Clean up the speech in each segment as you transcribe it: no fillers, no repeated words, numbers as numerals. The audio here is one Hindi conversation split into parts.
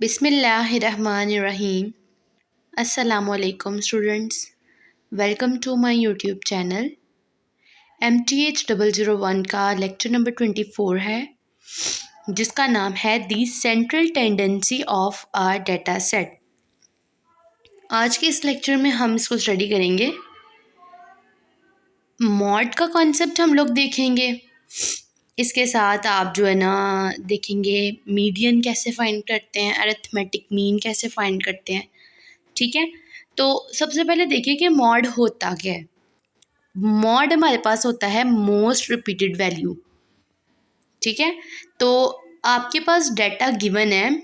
बिस्मिल्लाहिर्रहमानिर्रहीम। अस्सलामुअलैकुम students, welcome to my YouTube channel. MTH001 का लेक्चर नंबर 24 है, जिसका नाम है the central tendency of a data set. आज के इस लेक्चर में हम इसको स्टडी करेंगे। मॉड का कॉन्सेप्ट हम लोग देखेंगे। इसके साथ आप जो है ना देखेंगे मीडियन कैसे फाइंड करते हैं, अरिथमेटिक मीन कैसे फाइंड करते हैं। ठीक है, तो सबसे पहले देखिए कि मॉड होता क्या है। मॉड हमारे पास होता है मोस्ट रिपीटेड वैल्यू। ठीक है, तो आपके पास डाटा गिवन है,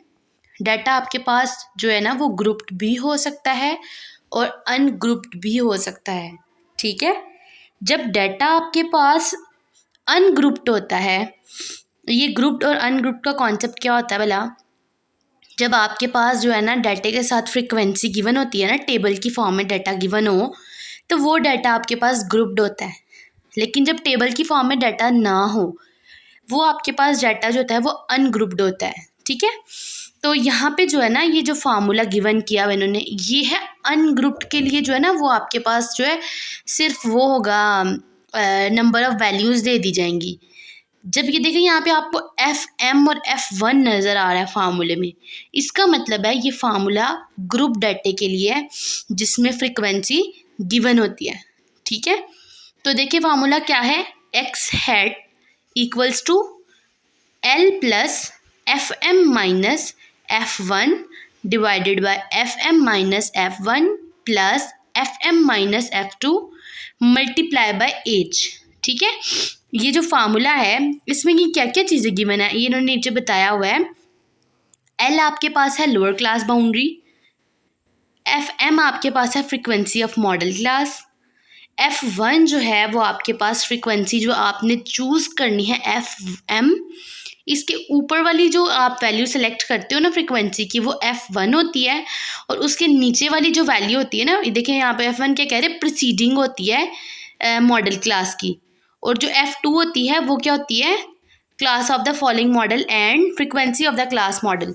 डाटा आपके पास जो है ना वो ग्रुप्ड भी हो सकता है और अनग्रुप्ड भी हो सकता है। ठीक है, जब डाटा आपके पास अनग्रुप्ड होता है, ये ग्रुप्ड और अनग्रुप्ड का कॉन्सेप्ट क्या होता है भला, जब आपके पास जो है ना डाटे के साथ फ्रीक्वेंसी गिवन होती है ना, टेबल की फॉर्म में डाटा गिवन हो, तो वो डाटा आपके पास ग्रुप्ड होता है। लेकिन जब टेबल की फॉर्म में डाटा ना हो, वो आपके पास डाटा जो होता है वो अनग्रुप्ड होता है। ठीक है, तो यहाँ पे जो है ना ये जो फार्मूला गिवन किया हुआ इन्होंने, ये है अनग्रुप्ड के लिए जो है ना वो आपके पास जो है सिर्फ वो होगा, नंबर ऑफ़ वैल्यूज़ दे दी जाएंगी। जब ये देखें यहाँ पे आपको FM और F1 नज़र आ रहा है फार्मूले में, इसका मतलब है ये फार्मूला ग्रुप डाटे के लिए है जिसमें फ्रीक्वेंसी गिवन होती है। ठीक है, तो देखिए फार्मूला क्या है, x hat equals to L plus FM minus F1 divided by FM minus F1 plus FM minus F2 multiply by h. ठीक है, ये जो फार्मूला है इसमें ये क्या क्या चीज़ें गिवन है ये इन्होंने नीचे बताया हुआ है। L आपके पास है लोअर क्लास बाउंड्री, FM आपके पास है frequency of model class, F1 जो है वो आपके पास फ्रीक्वेंसी जो आपने चूज़ करनी है FM, इसके ऊपर वाली जो आप वैल्यू सेलेक्ट करते हो ना फ्रीक्वेंसी की, वो F1 होती है, और उसके नीचे वाली जो वैल्यू होती है ना, देखें यहाँ पे F1 क्या कह रहे हैं, प्रीसीडिंग होती है मॉडल क्लास की, और जो F2 होती है वो क्या होती है, class of the following model and frequency of the class model.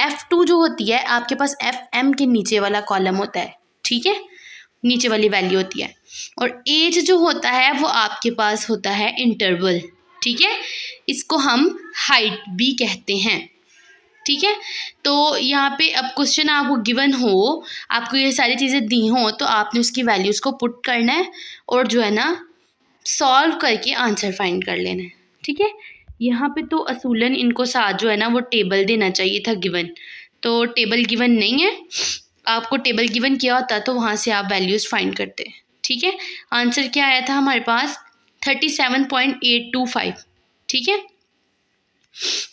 F2 जो होती है आपके पास FM के नीचे वाला कॉलम होता है। ठीक है, नीचे वाली वैल्यू होती है, और एज जो होता है वो आपके पास होता है इंटरवल। ठीक है, इसको हम हाइट भी कहते हैं। ठीक है, तो यहाँ पे अब क्वेश्चन आपको गिवन हो, आपको ये सारी चीज़ें दी हों, तो आपने उसकी वैल्यूज़ को पुट करना है और जो है ना सॉल्व करके आंसर फाइंड कर लेना है। ठीक है, यहाँ पे तो असूलन इनको साथ जो है ना वो टेबल देना चाहिए था गिवन, तो टेबल गिवन नहीं है। आपको टेबल गिवन किया होता तो वहाँ से आप वैल्यूज़ फाइंड करते। ठीक है, आंसर क्या आया था हमारे पास 37.825। ठीक है,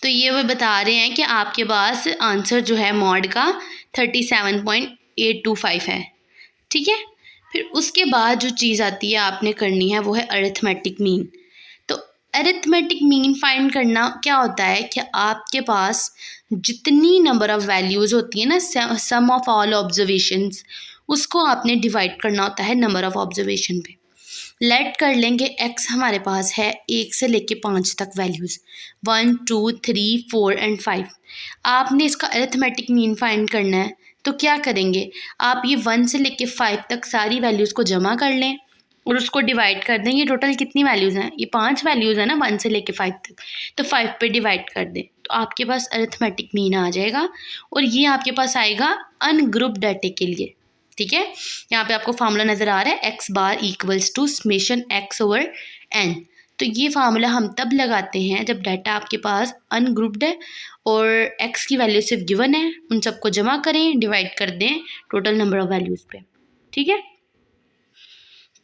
तो ये वो बता रहे हैं कि आपके पास आंसर जो है मॉड का 37.825 है। ठीक है, फिर उसके बाद जो चीज़ आती है आपने करनी है वो है अरिथमेटिक मीन। तो अरिथमेटिक मीन फाइंड करना क्या होता है कि आपके पास जितनी नंबर ऑफ़ वैल्यूज़ होती है ना, सम ऑफ ऑल ऑब्जर्वेशंस, उसको आपने डिवाइड करना होता है नंबर ऑफ़ ऑब्जर्वेशन पे। लेट कर लेंगे x हमारे पास है 1 से लेके 5 तक वैल्यूज़, 1 2 3 4 एंड 5। आपने इसका अरिथमेटिक मीन फाइंड करना है, तो क्या करेंगे, आप ये 1 से लेके 5 तक सारी वैल्यूज़ को जमा कर लें और उसको डिवाइड कर दें। ये टोटल कितनी वैल्यूज़ हैं, ये 5 वैल्यूज़ है ना 1 से लेके 5 तक, तो 5 पे डिवाइड कर दें तो आपके पास अरिथमेटिक मीन आ जाएगा, और ये आपके पास आएगा अनग्रुप डाटे के लिए। ठीक है, यहाँ पे आपको फार्मूला नज़र आ रहा है x bar equals to summation x over n। तो ये फार्मूला हम तब लगाते हैं जब डाटा आपके पास अनग्रुप्ड है और x की वैल्यू सिर्फ गिवन है, उन सबको जमा करें, डिवाइड कर दें टोटल नंबर ऑफ़ वैल्यूज़ पे। ठीक है,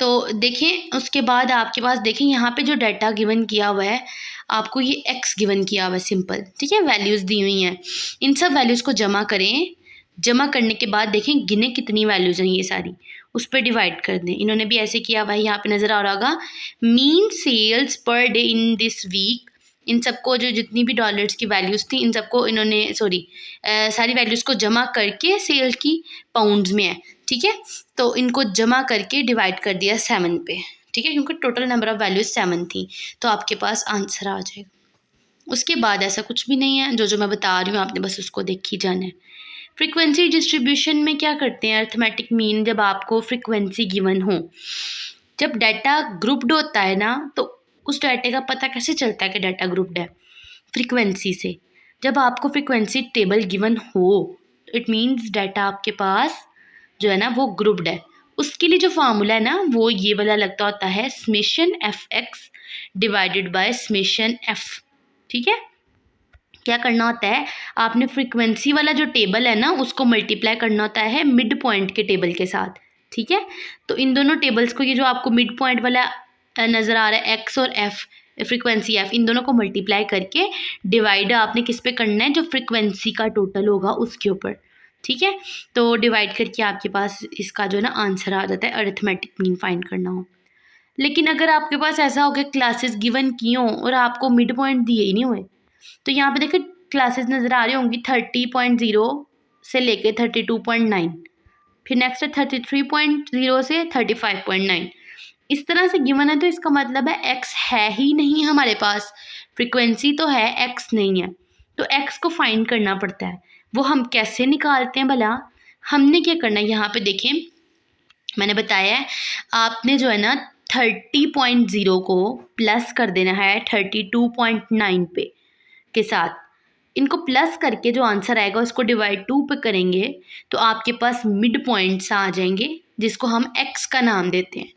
तो देखें उसके बाद आपके पास देखें यहाँ पे जो डाटा गिवन किया हुआ है आपको ये x गिवन किया हुआ है सिंपल। ठीक है, वैल्यूज़ दी हुई हैं, इन सब वैल्यूज़ को जमा करें, जमा करने के बाद देखें गिने कितनी वैल्यूज़ हैं ये सारी, उस पर डिवाइड कर दें। इन्होंने भी ऐसे किया भाई, यहाँ पे नज़र आ रहा होगा mean sales per day in this week. इन सबको जो जितनी भी डॉलर्स की वैल्यूज़ थी इन सबको इन्होंने सारी वैल्यूज़ को जमा करके सेल की पाउंड्स में है। ठीक है, तो इनको जमा करके डिवाइड कर दिया 7 पे। ठीक है, क्योंकि टोटल नंबर ऑफ़ वैल्यूज़ 7 थी, तो आपके पास आंसर आ जाएगा। उसके बाद ऐसा कुछ भी नहीं है, जो मैं बता रही हूँ आपने बस उसको देख ही जाना है। फ्रीक्वेंसी डिस्ट्रीब्यूशन में क्या करते हैं, अर्थमेटिक मीन, जब आपको फ्रीक्वेंसी गिवन हो, जब डाटा ग्रुप्ड होता है ना, तो उस डाटे का पता कैसे चलता है कि डाटा ग्रुप्ड है? फ्रीक्वेंसी से। जब आपको फ्रीक्वेंसी टेबल गिवन हो, इट मीन्स डाटा आपके पास जो है ना वो ग्रुप्ड है। उसके लिए जो फार्मूला है ना वो ये वाला लगता होता है, summation F x divided by summation F. ठीक है, क्या करना होता है, आपने फ्रीक्वेंसी वाला जो टेबल है ना उसको मल्टीप्लाई करना होता है मिड पॉइंट के टेबल के साथ। ठीक है, तो इन दोनों टेबल्स को, ये जो आपको मिड पॉइंट वाला नज़र आ रहा है एक्स और एफ, फ्रीक्वेंसी एफ, इन दोनों को मल्टीप्लाई करके डिवाइड आपने किस पे करना है, जो फ्रीक्वेंसी का टोटल होगा उसके ऊपर। ठीक है, तो डिवाइड करके आपके पास इसका जो है ना आंसर आ जाता है, अरिथमेटिक मीन फाइंड करना हो। लेकिन अगर आपके पास ऐसा हो गया क्लासेस गिवन की हों और आपको मिड पॉइंट दिए ही नहीं हुए, तो यहाँ पे देखिए क्लासेस नज़र आ रही होंगी 30.0 से लेके 32.9, फिर नेक्स्ट है 33.0 से 35.9, इस तरह से गिवन है। तो इसका मतलब है एक्स है ही नहीं हमारे पास, फ्रीक्वेंसी तो है, एक्स नहीं है, तो एक्स को फाइंड करना पड़ता है। वो हम कैसे निकालते हैं भला? हमने क्या करना है, यहाँ पे देखें मैंने बताया है, आपने जो है ना 30.0 को प्लस कर देना है 32.9 पे के साथ, इनको प्लस करके जो आंसर आएगा उसको डिवाइड 2 पे करेंगे, तो आपके पास मिड पॉइंट्स आ जाएंगे जिसको हम एक्स का नाम देते हैं।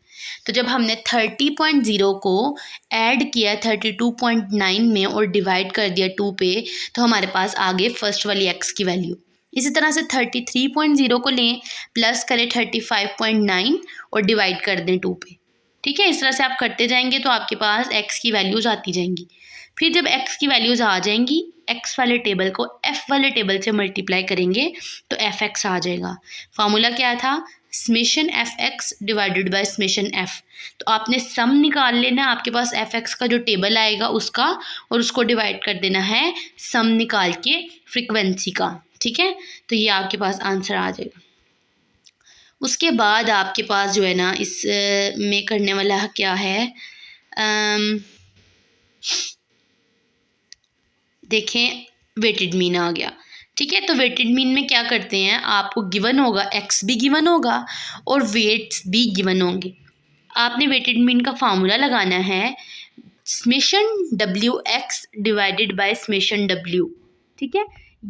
तो जब हमने 30.0 को ऐड किया 32.9 में और डिवाइड कर दिया 2 पे, तो हमारे पास आ गए फर्स्ट वाली एक्स की वैल्यू। इसी तरह से 33.0 को लें, प्लस करें 35.9 और डिवाइड कर दें 2 पे। ठीक है, इस तरह से आप करते जाएंगे तो आपके पास एक्स की वैल्यूज़ आती जाएंगी। फिर जब एक्स की वैल्यूज़ आ जाएंगी, एक्स वाले टेबल को एफ वाले टेबल से मल्टीप्लाई करेंगे तो एफ एक्स आ जाएगा। फार्मूला क्या था, summation F x divided by summation F. तो आपने सम निकाल लेना, आपके पास एफ एक्स का जो टेबल आएगा उसका, और उसको डिवाइड कर देना है सम निकाल के फ्रीक्वेंसी का। ठीक है, तो ये आपके पास आंसर आ जाएगा। उसके बाद आपके पास जो है ना इस में करने वाला क्या है, देखें वेटेड मीन आ गया। ठीक है, तो वेटेड मीन में क्या करते हैं, आपको गिवन होगा, एक्स भी गिवन होगा और वेट्स भी गिवन होंगे। आपने वेटेड मीन का फार्मूला लगाना है summation W x divided by summation W. ठीक है,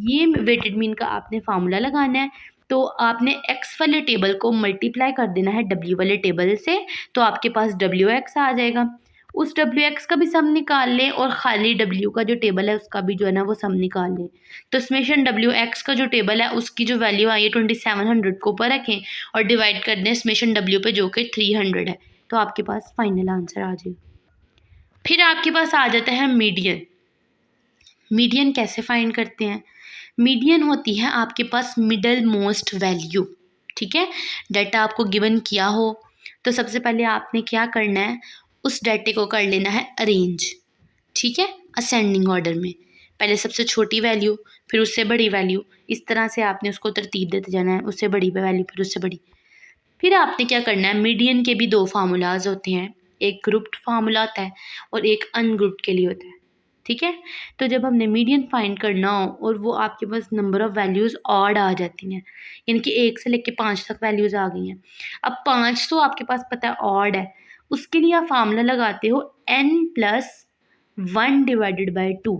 ये वेटेड मीन का आपने फार्मूला लगाना है। तो आपने एक्स वाले टेबल को मल्टीप्लाई कर देना है डब्ल्यू वाले टेबल से, तो आपके पास डब्ल्यू एक्स आ जाएगा। उस डब्ल्यू एक्स का भी सम निकाल लें और ख़ाली डब्ल्यू का जो टेबल है उसका भी जो है ना वो सम निकाल लें। तो समेशन डब्ल्यू एक्स का जो टेबल है उसकी जो वैल्यू आई है 2700 को ऊपर रखें और डिवाइड कर दें समेशन डब्ल्यू पे जो कि 300 है, तो आपके पास फाइनल आंसर आ जाएगा। फिर आपके पास आ जाता है मीडियन। मीडियन कैसे फाइंड करते हैं, मीडियन होती है आपके पास मिडल मोस्ट वैल्यू। ठीक है, डाटा आपको गिवन किया हो तो सबसे पहले आपने क्या करना है, उस डाटे को कर लेना है अरेंज। ठीक है, असेंडिंग ऑर्डर में, पहले सबसे छोटी वैल्यू फिर उससे बड़ी वैल्यू, इस तरह से आपने उसको तरतीब देते जाना है, उससे बड़ी वैल्यू फिर उससे बड़ी। फिर आपने क्या करना है, मीडियन के भी दो फार्मूलाज होते हैं, एक ग्रुप्ड फार्मूला होता है और एक अनग्रुप्ड के लिए होता है। ठीक है, तो जब हमने मीडियन फाइंड करना हो और वो आपके पास नंबर ऑफ़ वैल्यूज़ ऑड आ जाती हैं, यानी कि 1 से लेके 5 तक वैल्यूज़ आ गई हैं। अब 5 तो आपके पास पता है ऑड है, उसके लिए आप फार्मूला लगाते हो n+1 डिवाइडेड बाय 2।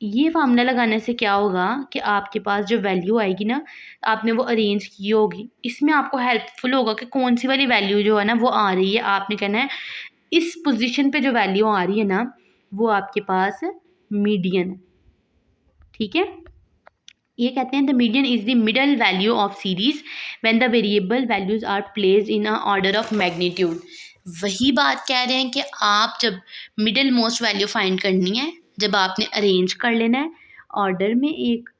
ये फार्मूला लगाने से क्या होगा कि आपके पास जो वैल्यू आएगी ना, आपने वो अरेंज की होगी, इसमें आपको हेल्पफुल होगा कि कौन सी वाली वैल्यू जो है ना वो आ रही है। आपने कहना है इस पोजीशन पे जो वैल्यू आ रही है ना वो आपके पास मीडियन है। ठीक है, ये कहते हैं the median is the middle value of series when the variable values are placed in a order of magnitude. वही बात कह रहे हैं कि आप जब मिडल मोस्ट वैल्यू फाइंड करनी है, जब आपने अरेंज कर लेना है ऑर्डर में एक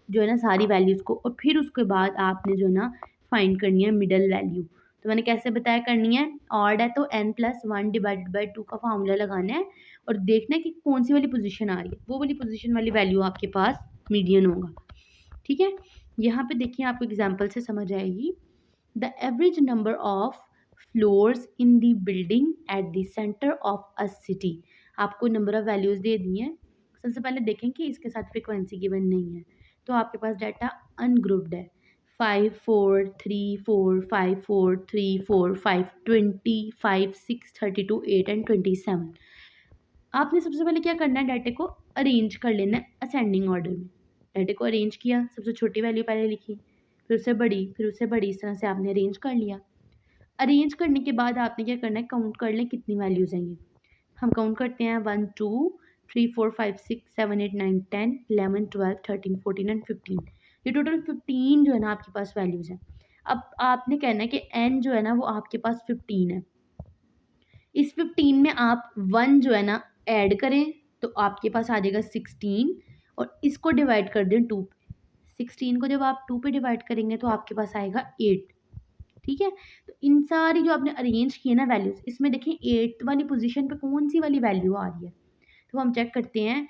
जो है ना सारी वैल्यूज़ को, और फिर उसके बाद आपने जो है ना फाइंड करनी है मिडल वैल्यू। तो मैंने कैसे बताया करनी है, ऑड है तो n+1 डिवाइडेड बाई 2 का फार्मूला लगाना है और देखना है कि कौन सी वाली पोजीशन आ रही है, वो वाली पोजीशन वाली वैल्यू आपके पास मीडियन होगा। ठीक है, यहाँ पे देखिए आपको एग्जाम्पल से समझ आएगी। The average number of floors in the building at the centre of a city, आपको नंबर ऑफ वैल्यूज़ दे दी हैं। सबसे पहले देखें कि इसके साथ फ्रीक्वेंसी गिवन नहीं है, तो आपके पास डाटा अनग्रुप्ड है। 5 4 3 4 5 4 3 4 5 20 5 6 32 8 एंड 27। आपने सबसे पहले क्या करना है, डाटे को अरेंज कर लेना है असेंडिंग ऑर्डर में। डाटे को अरेंज किया, सबसे छोटी वैल्यू पहले लिखी, फिर उससे बड़ी, फिर उससे बड़ी, इस तरह से आपने अरेंज कर लिया। अरेंज करने के बाद आपने क्या करना है, काउंट कर लें कितनी वैल्यूज़ हैं ये। हम काउंट करते हैं 1 2 3 4 5 6 7 8 9 10 11 12 13 14 एंड 15। ये टोटल 15 जो है ना आपके पास वैल्यूज़ हैं। अब आपने कहना है कि n जो है ना वो आपके पास 15 है। इस 15 में आप 1 जो है ना ऐड करें तो आपके पास आ जाएगा 16 और इसको डिवाइड कर दें 2 पे। 16 को जब आप 2 पे डिवाइड करेंगे तो आपके पास आएगा 8। ठीक है, तो इन सारी जो आपने अरेंज किए ना वैल्यूज़, इसमें देखें 8 वाली पोजीशन पे कौन सी वाली वैल्यू आ रही है, तो हम चेक करते हैं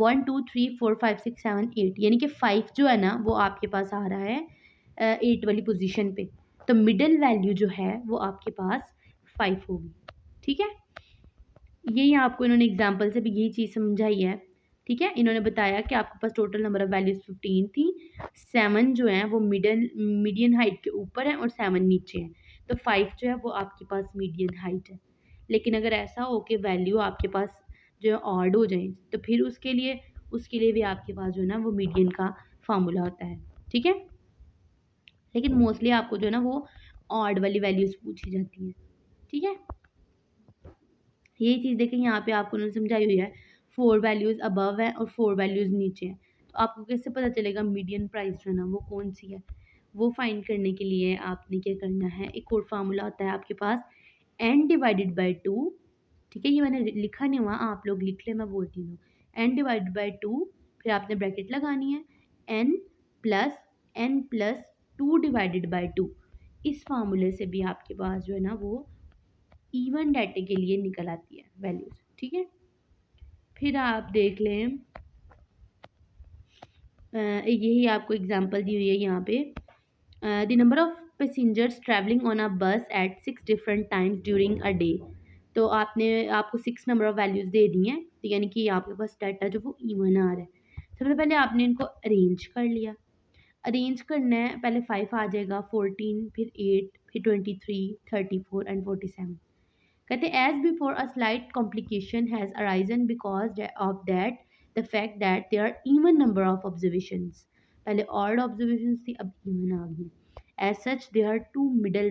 1 2 3 4 5 6 7 8, यानी कि 5 जो है ना वो आपके पास आ रहा है 8 वाली पोजीशन पे, तो मिडल वैल्यू जो है वो आपके पास 5 होगी। ठीक है, यही आपको इन्होंने एग्जाम्पल से भी यही चीज़ समझाई है। ठीक है, इन्होंने बताया कि आपके पास टोटल नंबर ऑफ वैल्यूज़ 15 थी, 7 जो है वो मीडियन हाइट के ऊपर है और 7 नीचे है, तो 5 जो है वो आपके पास मीडियन हाइट है। लेकिन अगर ऐसा हो कि वैल्यू आपके पास जो है ऑड हो जाए, तो फिर उसके लिए भी आपके पास जो है ना वो मीडियन का फार्मूला होता है। ठीक है, लेकिन मोस्टली आपको जो है ना वो ऑड वाली वैल्यूज़ पूछी जाती हैं। ठीक है, यही चीज़ देखें यहाँ पे आपको उन्होंने समझाई हुई है, 4 वैल्यूज़ अबव है और 4 वैल्यूज़ नीचे हैं, तो आपको कैसे पता चलेगा मीडियन प्राइस जो है ना वो कौन सी है। वो फाइंड करने के लिए आपने क्या करना है, एक और फार्मूला होता है आपके पास n डिवाइडेड बाई 2। ठीक है, ये मैंने लिखा नहीं हुआ, आप लोग लिख लें, मैं बोलती हूँ। n डिवाइडेड बाई 2, फिर आपने ब्रैकेट लगानी है, n+2 डिवाइडेड बाई 2। इस फार्मूले से भी आपके पास जो है ना वो इवन डाटे के लिए निकल आती है वैल्यूज। ठीक है, फिर आप देख लें, यही आपको एग्जांपल दी हुई है यहाँ पे, the number of passengers travelling on a bus at 6 different times during a day. तो आपको 6 नंबर ऑफ वैल्यूज दे दी हैं, तो यानी कि आपके पास डाटा जो वो इवन आ रहा है। सबसे पहले आपने इनको अरेंज कर लिया। अरेंज करना है, पहले 5 आ जाएगा, 14, फिर 8, फिर 23, 34 एंड 47। कहते हैं as before a slight complication has arisen because of that the fact that there are even number of observations. पहले ऑड ऑब्जर्वेशंस थी, अब इवन आ गई। As such there are 2 middle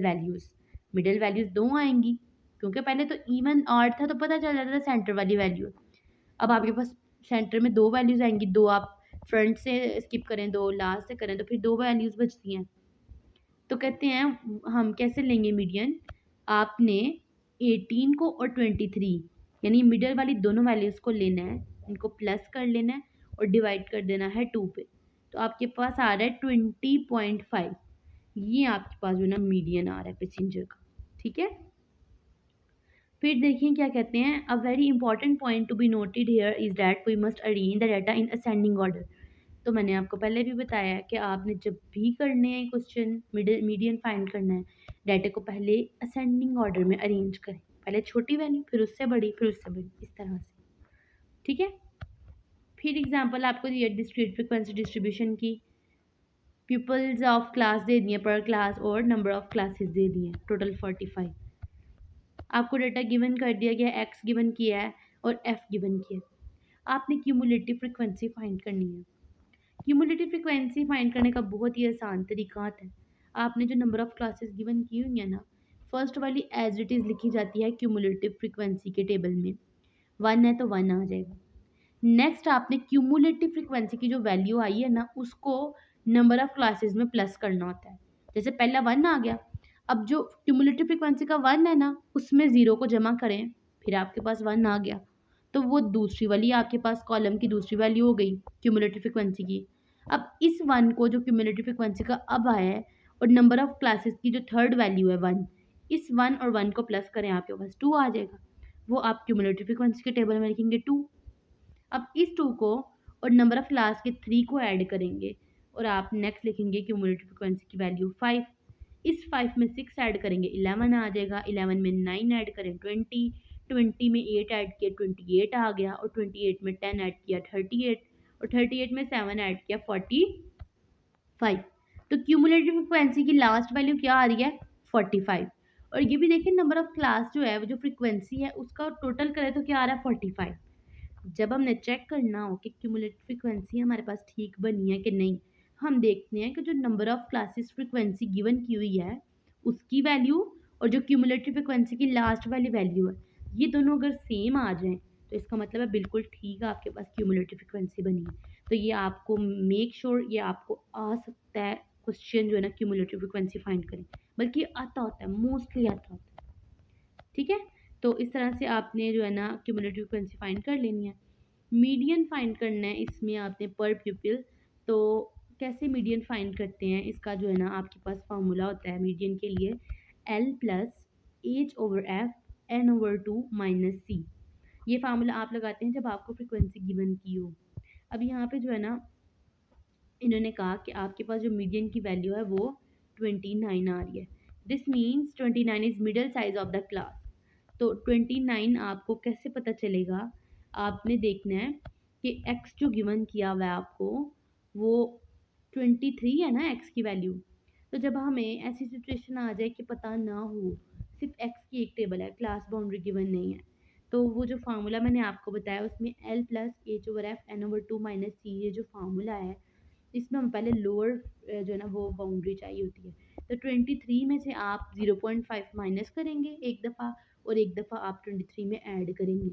values 2 आएंगी, क्योंकि पहले तो इवन ऑड था तो पता चल जाता था सेंटर वाली वैल्यू। अब आपके पास सेंटर में 2 वैल्यूज आएंगी, 2 आप फ्रंट से स्किप करें, 2 लास्ट से करें, तो फिर 2 वैल्यूज बचती हैं। तो कहते हैं हम कैसे लेंगे मीडियन, आपने 18 को और 23 यानी मिडल वाली दोनों वैल्यूज़ को लेना है, इनको प्लस कर लेना है और डिवाइड कर देना है 2 पे, तो आपके पास आ रहा है 20.5। ये आपके पास जो ना मीडियन आ रहा है पैसेंजर का। ठीक है, फिर देखिए क्या कहते हैं, a very important point to be noted here is that we must arrange the data in ascending order. तो मैंने आपको पहले भी बताया कि आपने जब भी करने हैं क्वेश्चन, मीडियन फाइंड करना है, डाटा को पहले असेंडिंग ऑर्डर में अरेंज करें, पहले छोटी वैल्यू, फिर उससे बड़ी, फिर उससे बड़ी, इस तरह से। ठीक है, फिर एग्जांपल आपको दिया डिस्क्रीट फ्रीक्वेंसी डिस्ट्रीब्यूशन की। पीपल्स ऑफ क्लास दे दिए पर क्लास और नंबर ऑफ क्लासेस दे दिए, टोटल 45। आपको डाटा गिवन कर दिया गया, एक्स गिवन किया है और एफ गिवन किया है। आपने क्यूमुलेटिव फ्रीक्वेंसी फाइंड करनी है। क्यूमुलेटिव फ्रीक्वेंसी फाइंड करने का बहुत ही आसान तरीका आता है। आपने जो नंबर ऑफ क्लासेस गिवन की हुई है ना, फर्स्ट वाली एज इट इज़ लिखी जाती है क्यूमुलेटिव फ्रीक्वेंसी के टेबल में, 1 है तो 1 आ जाएगा। नेक्स्ट आपने क्यूमुलेटिव फ्रीक्वेंसी की जो वैल्यू आई है ना उसको नंबर ऑफ क्लासेस में प्लस करना होता है। जैसे पहला 1 आ गया, अब जो क्यूमुलेटिव फ्रीक्वेंसी का 1 है ना उसमें 0 को जमा करें, फिर आपके पास 1 आ गया, तो वो दूसरी वाली आपके पास कॉलम की दूसरी वैल्यू हो गई क्यूमुलेटिव फ्रीक्वेंसी की। अब इस 1 को जो क्यूमुलेटिव फ्रीक्वेंसी का अब आया है और नंबर ऑफ क्लासेस की जो थर्ड वैल्यू है 1, इस 1 और 1 को प्लस करें, आपके पास 2 आ जाएगा। वो आप क्यूमुलेटिव फ्रीक्वेंसी के टेबल में लिखेंगे 2। अब इस 2 को और नंबर ऑफ क्लास के 3 को ऐड करेंगे और आप नेक्स्ट लिखेंगे क्यूमुलेटिव फ्रीक्वेंसी की वैल्यू 5। इस 5 में 6 ऐड करेंगे 11 आ जाएगा, 11 में 9 ऐड करें 20, 20 में 8 ऐड किया 28 आ गया, और 28 में 10 ऐड किया 38, और 38 में 7 ऐड किया 45। तो क्यूमुलेटिव फ्रिक्वेंसी की लास्ट वैल्यू क्या आ रही है? 45। और ये भी देखिए नंबर ऑफ क्लास जो है वो जो फ्रिक्वेंसी है उसका टोटल करें तो क्या आ रहा है? 45। जब हमने चेक करना हो कि क्यूमुलेटिव फ्रिक्वेंसी हमारे पास ठीक बनी है कि नहीं, हम देखते हैं कि जो number of classes frequency given की हुई है उसकी वैल्यू और जो क्यूमुलेटिव फ्रिक्वेंसी की लास्ट वाली वैल्यू है, ये दोनों अगर सेम आ जाएं तो इसका मतलब है बिल्कुल ठीक है, आपके पास क्यूमुलेटिव फ्रिक्वेंसी बनी है। तो ये आपको मेक श्योर ये आपको आ सकता है क्वेश्चन जो है ना क्यूमुलेटिव फ्रिक्वेंसी फाइंड करें, बल्कि आता होता है, मोस्टली आता होता है। ठीक है, तो इस तरह से आपने जो है ना क्यूमुलेटिव फ्रिक्वेंसी फाइंड कर लेनी है। मीडियन फाइंड करना है इसमें आपने पर प्यूपिल। तो कैसे मीडियन फाइंड करते हैं, इसका जो है ना आपके पास फार्मूला होता है मीडियन के लिए, L plus H/F N/2 minus C। ये फार्मूला आप लगाते हैं जब आपको फ्रिक्वेंसी गिवन की हो। अब यहाँ पे जो है ना इन्होंने कहा कि आपके पास जो मीडियन की वैल्यू है वो 29 आ रही है। This means 29 is middle size of the class. तो 29 आपको कैसे पता चलेगा? आपने देखना है कि x जो गिवन किया हुआ है आपको वो 23 है ना x की वैल्यू। तो जब हमें ऐसी सिचुएशन आ जाए कि पता ना हो, सिर्फ x की एक टेबल है, क्लास बाउंड्री गिवन नहीं है, तो वो जो फार्मूला मैंने आपको बताया उसमें L plus H/F N/2 minus C ये जो फार्मूला है इसमें हम पहले लोअर जो है ना वो बाउंड्री चाहिए होती है। तो 23 में से आप 0.5 माइनस करेंगे एक दफ़ा, और एक दफ़ा आप 23 में ऐड करेंगे।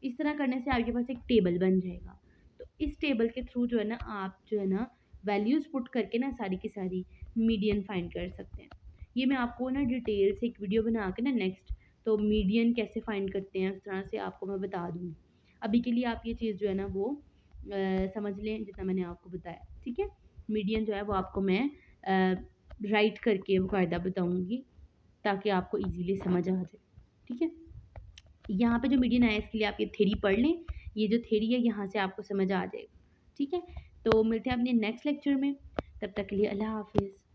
इस तरह करने से आपके पास एक टेबल बन जाएगा। तो इस टेबल के थ्रू जो है ना आप जो है ना वैल्यूज़ पुट करके ना सारी की सारी मीडियन फाइंड कर सकते हैं। ये मैं आपको ना डिटेल से एक वीडियो बना के ना नेक्स्ट तो मीडियन कैसे फाइंड करते हैं उस तरह से आपको मैं बता दूँगी। अभी के लिए आप ये चीज़ जो है ना वो समझ लें जितना मैंने आपको बताया। ठीक है, मीडियन जो है वो आपको मैं राइट करके बाकायदा बताऊँगी ताकि आपको ईज़िली समझ आ जाए। ठीक है, यहाँ पे जो मीडियन आया इसके लिए आप ये थ्योरी पढ़ लें, ये जो थ्योरी है यहाँ से आपको समझ आ जाएगा। ठीक है, तो मिलते हैं अपने नेक्स्ट लेक्चर में, तब तक के लिए अल्लाह हाफिज़।